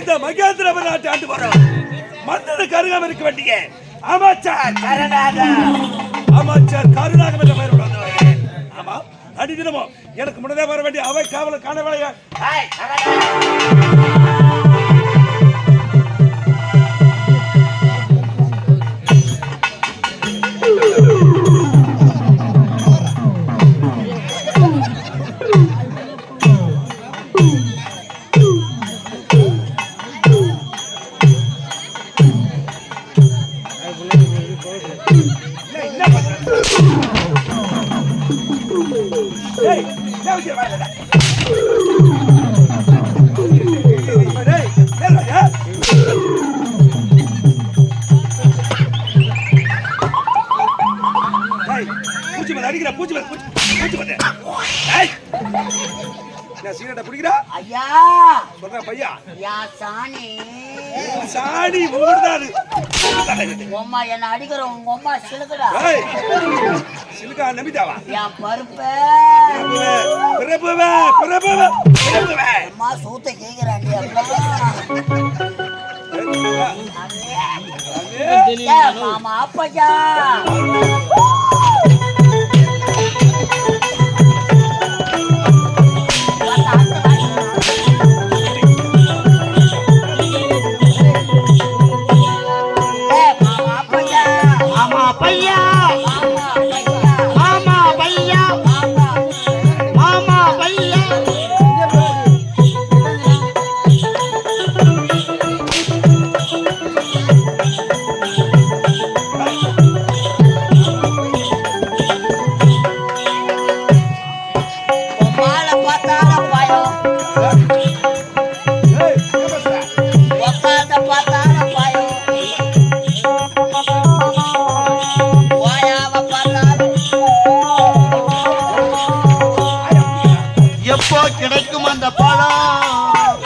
இந்த மகேந்திர நாட்டு ஆண்டு வரும் மன்னனுக்கு அருகாம இருக்க வேண்டிய அமைச்சர் கருணாகம் என்ற பெயரோடு வந்தவர்கள். ஆமா, அடிதினமும் எனக்கு முன்னதே வர வேண்டிய அவை காவல காண வேலையா என்ன அடிக்கிற உங்க அம்மா சிலுக்குடா சிலுக்கா நம்பிட்டாவா என் பருப்பே அம்மா சூத்த கேக்குறாண்டி மாமா அப்பா கிடைக்கும் அந்த பழம்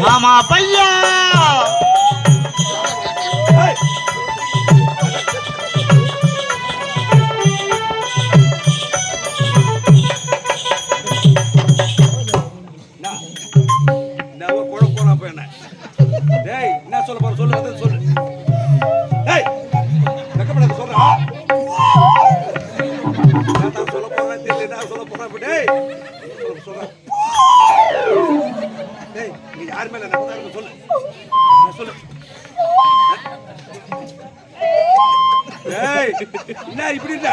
மாமா பையா என்ன சொல்ல போற சொல்லு சொல்லு வெக்கப்படாத சொல்றா சொல்ல போறேன் தெரியல சொல்ல போறேன் சொல்றேன் நீ யார் மேல நம்புறாரு சொல்லு சொல்லு என்ன இப்படி இல்ல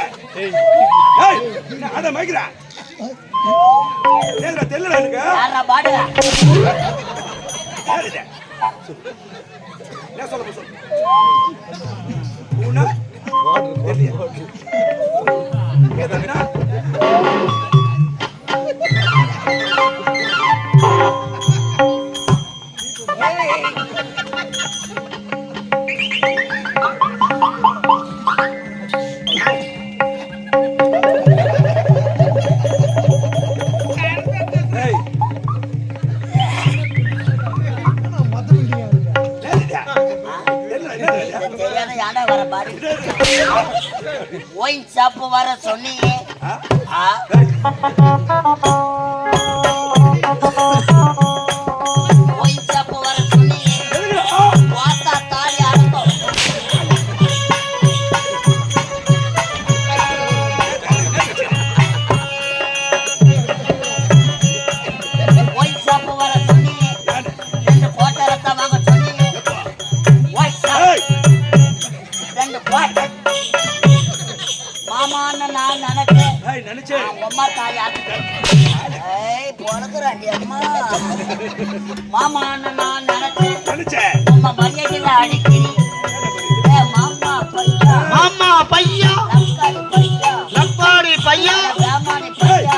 அத மைக்கிறா தெரியல எனக்கு என்ன சொல்ல சொல்லு ஒயின் ஷாப் வர சொன்னீங்க ஒயின் ஷாப் வர சொன்னீங்க வாத்தா தாலி அடங்கும் ஒயின் ஷாப் வர சொன்னீங்க ரெண்டு போட்ட ரத்தம் வாங்க சொன்னீங்க ஒயின் ஷாப் ரெண்டு போட்ட மாமான்னு நான் நினைச்சேன் அம்மா தாயாக்கு பொழுதுறாண்டி அம்மா மாமான்னு நான் நினைச்சேன் அம்மா மரியாதையில அடிக்கிறீ மாமா பையா மாமா பையா லக்காடி பையா லக்காடி பையா ராமானி பையா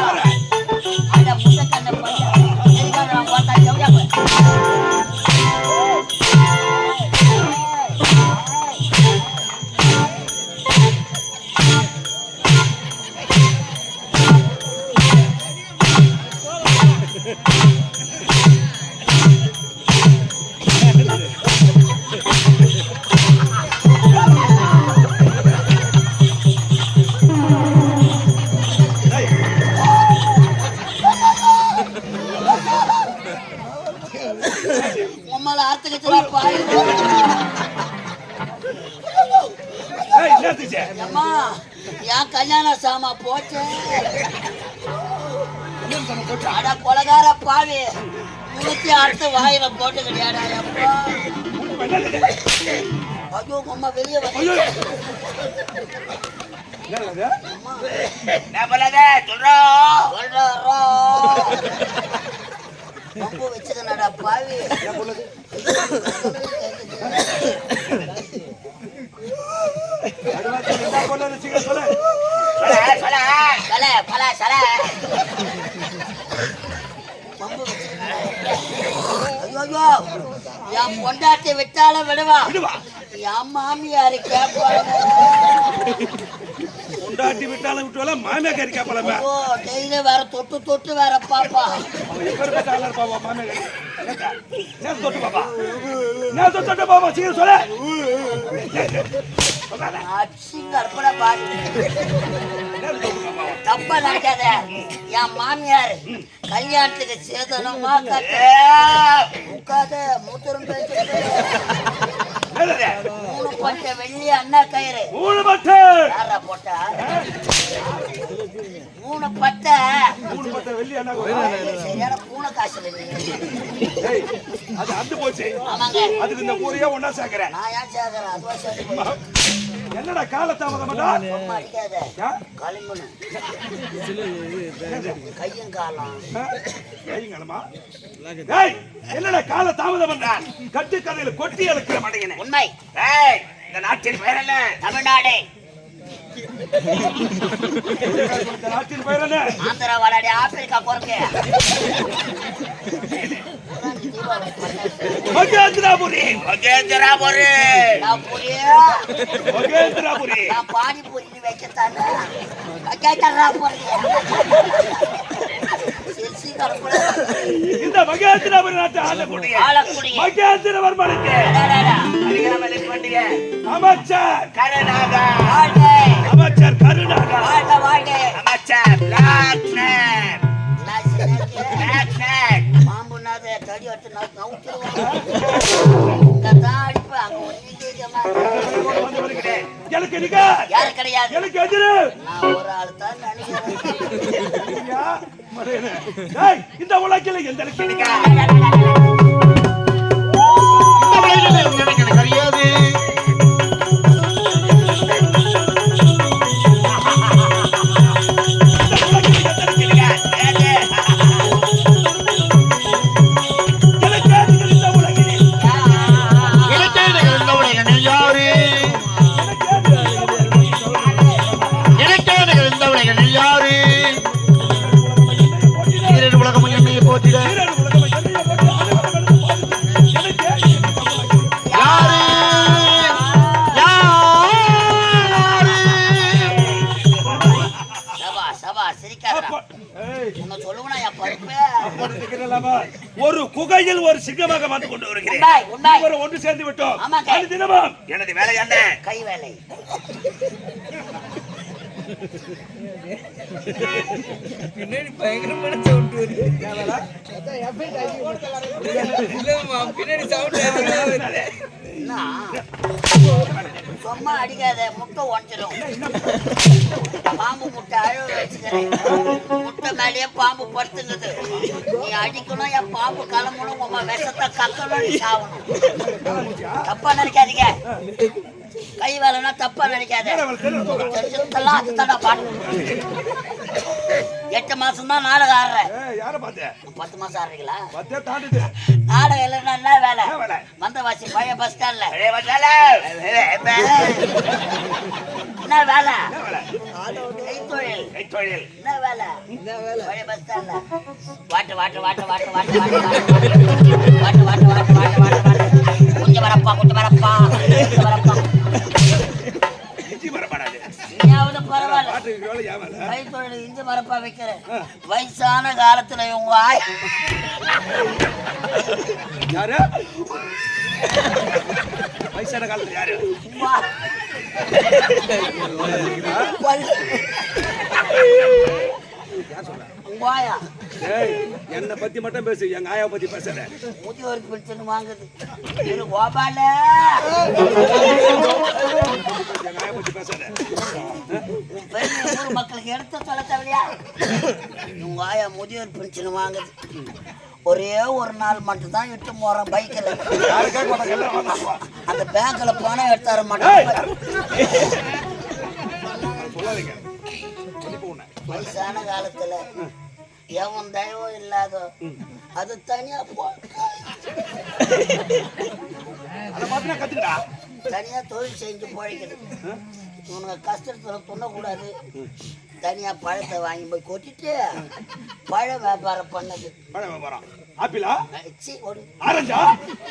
உம்மல அர்த்தகத்துல பாய் என்னத்துச்சு அம்மா என் கல்யாண சாமா போச்சு அட கொலகார பாவி முழுத்தி அறுத்து வாயில போட்டு கிடையாடா அப்பா ஐயோ அம்மா வெளியே ஐயோ. வந்து என்னது? என்ன பண்ணாத சொல்றா சொல்றா ரொம்ப வச்சுக்கனடா பாவி என்ன சொல்லுது? அடுவாசி என்ன சொல்லுது? சீக்கிரம் சொல்லு. சல பல சல ரொம்ப வச்சுக்கனடா ஐயோ என் பொண்டாட்டி விட்டாலும் விடுவா விடுவா. என் மாமியாரு கேட்பாங்க கொண்டாட்டி விட்டாலும் விட்டுவல மாமியா கறி கேப்பலமே. ஓ டெய்லி வேற தொட்டு தொட்டு வேற பாப்பா அவன் எப்பேற்பட்ட ஆளா இருப்பாவா மாமியா கறி? என்ன தொட்டு பாப்பா? என்ன தொட்டு பாப்பா? சீக்கிரம் சொல்லு. சொல்லாத. அச்சிங்க அற்பட பாரு என்ன தொட்டு பாப்பா? தப்பா நினைக்காத என் மாமியார் கல்யாணத்துக்கு சேதனமா கட்ட உட்காத மூத்தரும் பேசிட்டு என்னது? 3 பட்டை வெள்ளி அண்ணா கயிறு 3 பட்டு. யாரா போட்டா 3 பட்டை 3 பட்டு வெள்ளி என்ன சரியான பூனை காசுல ஏய், அது அந்து போச்சு. ஆமாங்க அதுக்கு இந்த ஊரையே ஒண்ணா சேர்க்கிறேன். நான் ஏன் சேர்க்கிறேன் அதுவா சேர்க்கிறேன் என்னடா காலதாமதம் பண்ணா? அம்மா அடிக்காத களிமண் கையும் காலம் கைங்களமா? ஏய், என்னடா கால தாமதம் பண்றான்? கட்டு கதையில கொட்டி அழுக்கிற மடையனே. உண்மை ஏய் இந்த நாட்டின் பெயர் என்ன தமிழ்நாடு இந்த நாட்டின் பெயர் என்ன? ஆந்திரா வாடாடி ஆப்பிரிக்கா குறைக்க மகேந்திராபுரி. மகேந்திராபுரி நான் புரிய மகேந்திராபுரி. நான் பானிபூரி வைக்கத்தானே வைக்கா போறீங்க சீக்கிரம் இந்த மகேந்திராபுரி நாட்டை ஆளக்கூடிய ஆளக்கூடிய மகேந்திரவர்மனுக்கு அறியாமலை பண்டிய அமைச்சர் கருணாகா வாழ்க அமைச்சர் கருணாகா வாழ்க வாழ்க அமைச்சர் பிளாக் மேன் நான் சின்னக்கு பிளாக் மேன் பாம்புனாத தடி எடுத்து நவுத்துருவாங்க தான் அடிப்பேன் அங்க வந்து வருகிறேன். எனக்கு நீங்க யாரும் கிடையாது எனக்கு எதிரு நான் ஒரு ஆள் தான் நினைக்கிறேன் ஐயா, மடையனே. ஏய், இந்த உலகில எந்த எனக்கு நீங்க இந்த வழியில் எனக்கு அறியாது ஒரு குகையில் ஒரு சிங்கமாக வந்து கொண்டு வருகிறேன். ஒன்று சேர்ந்து விட்டோம். தினமும் எனது வேலை என்ன கை வேலை பின்னாடி பயங்கரமான சவுண்ட் வருது பின்னாடி சவுண்ட் சும்மா அடிக்காத முட்டை உடஞ்சிடும் பாம்பு முட்டை அழுவ வச்சுக்கிறேன் முட்டை மேலேயே பாம்பு படுத்துங்குது நீ அடிக்கணும் என் பாம்பு கிளம்பணும் உங்க விஷத்தை கக்கணும் நீ சாகணும் தப்பா நினைக்காதீங்க கை வேலைன்னா தப்பா நினைக்காத தெரிஞ்சதெல்லாம் அதுதான்டா பாட்டு 8 மாசம் தான் நாடகம் ஆடுறேன் யார பாத்த 10 மாசம் ஆடுறீங்களா 10 தாண்டுது. நாடகம் இல்லைன்னா என்ன வேலை வேலை? மந்தவாசி பழைய பஸ் ஸ்டாண்ட்ல என்ன என்ன வேலை வேலை? கைத்தொழில் கைத்தொழில் என்ன வேலை பழைய பஸ் ஸ்டாண்ட்ல வாட்டு வாட்டு வாட்டு வாட்டு வாட்டு வாட்டு வாட்டு வாட்டு வாட்டு வாட்டு வாட்டு வாட்டு கொஞ்சம் வரப்பா கொஞ்சம் வரப்பா கொஞ்சம் வரப்பா இஞ்சி வரப்படாது. நீயாவது பரவாயில்ல. பாட்டு வைக்கிற வேலை ஏன் வேலை? கை தொழில் இஞ்சி மரப்பா வைக்கிறேன். வயசான காலத்துல இவங்க யாரு வயசான காலத்துல யாரு உங்காயா ஏய், என்னை பத்தி மட்டும் பேசு, எங்க ஆயா பத்தி பேசுற. முதியோருக்கு பிரச்சனை வாங்குது இரு கோபால. எங்க ஆயா பத்தி பேசுற. உன் பெரிய ஊர் மக்களுக்கு எடுத்து சொல்ல தேவையா? உங்க ஆயா முதியோர் பென்ஷன் வாங்குது. ஒரே ஒரு நாள் மட்டும் தான் இட்டு போறேன் பைக்கில். யாரு கேட்க மாட்டாங்க, எல்லாம் வாங்குவாங்க. அந்த பேங்க்ல பணம் எடுத்தார மாட்டேன். சொல்லாதீங்க. கண்டிப்பா உன்னை. வயசான காலத்துல எவன் தயவும் இல்லாத அது தனியா அதை பார்த்து கத்துக்கடா. தனியா தொழில் செஞ்சு பிழைக்குது. உனக்கு கஷ்டத்துல துண்ணக்கூடாது. தனியா பழத்தை வாங்கி போய் கொட்டிட்டு பழ வியாபாரம் பண்ணது. பழம் வியாபாரம். ஆப்பிளா, ச்சீ, ஒரு ஆரஞ்சா,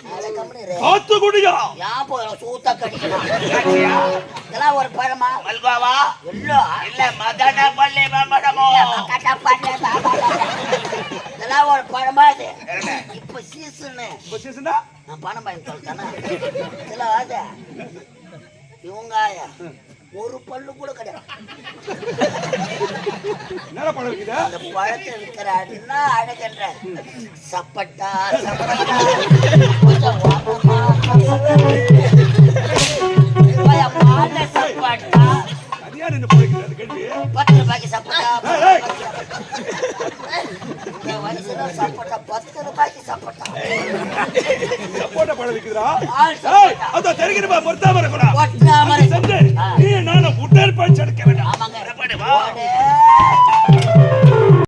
நாளை கம்பெனி ரே. சாத்துக்குடியா, ஏன் போய் சூத்தா கடிக்கணும்? இதெல்லாம் ஒரு பழமா? மல்கோவா இல்ல இல்ல மதன பள்ளி மாம்பழமோ இதெல்லாம் ஒரு பழமா இது? இப்ப சீசனு. இப்ப சீசனா? நான் பணம் வாங்கி சொல்லிட்டேனா? இதெல்லாம் ஆகுது. இவங்க ஆயா ஒரு பல்லு கூட கிடையாது. என்ன பழம் விக்குது? அந்த பழத்தை விற்கிற அடினா அழகன்ற சப்பட்டா சப்பட்டா கொஞ்சம் வாங்கம்மா. இப்ப மாலை சப்பட்டா அது யாரு இந்த பழம் அது கேள்வி? 10 ரூபாய்க்கு சப்பட்டா. ஏய், என் வயசுல சப்பட்டா 10 ரூபாய்க்கு சப்பட்டா. சப்போட்டா பழம் விக்குதுடா. ஆள் ஏய், சப்பட்டா அத தெரிகிறமா பொறுத்தாம இருக்கடா. ஒட்டாம சென்று நீ நானும் உடற்பயிற்சி எடுக்க வேண்டாம். ஆமாங்க. புறப்படு, வா. ஓடு.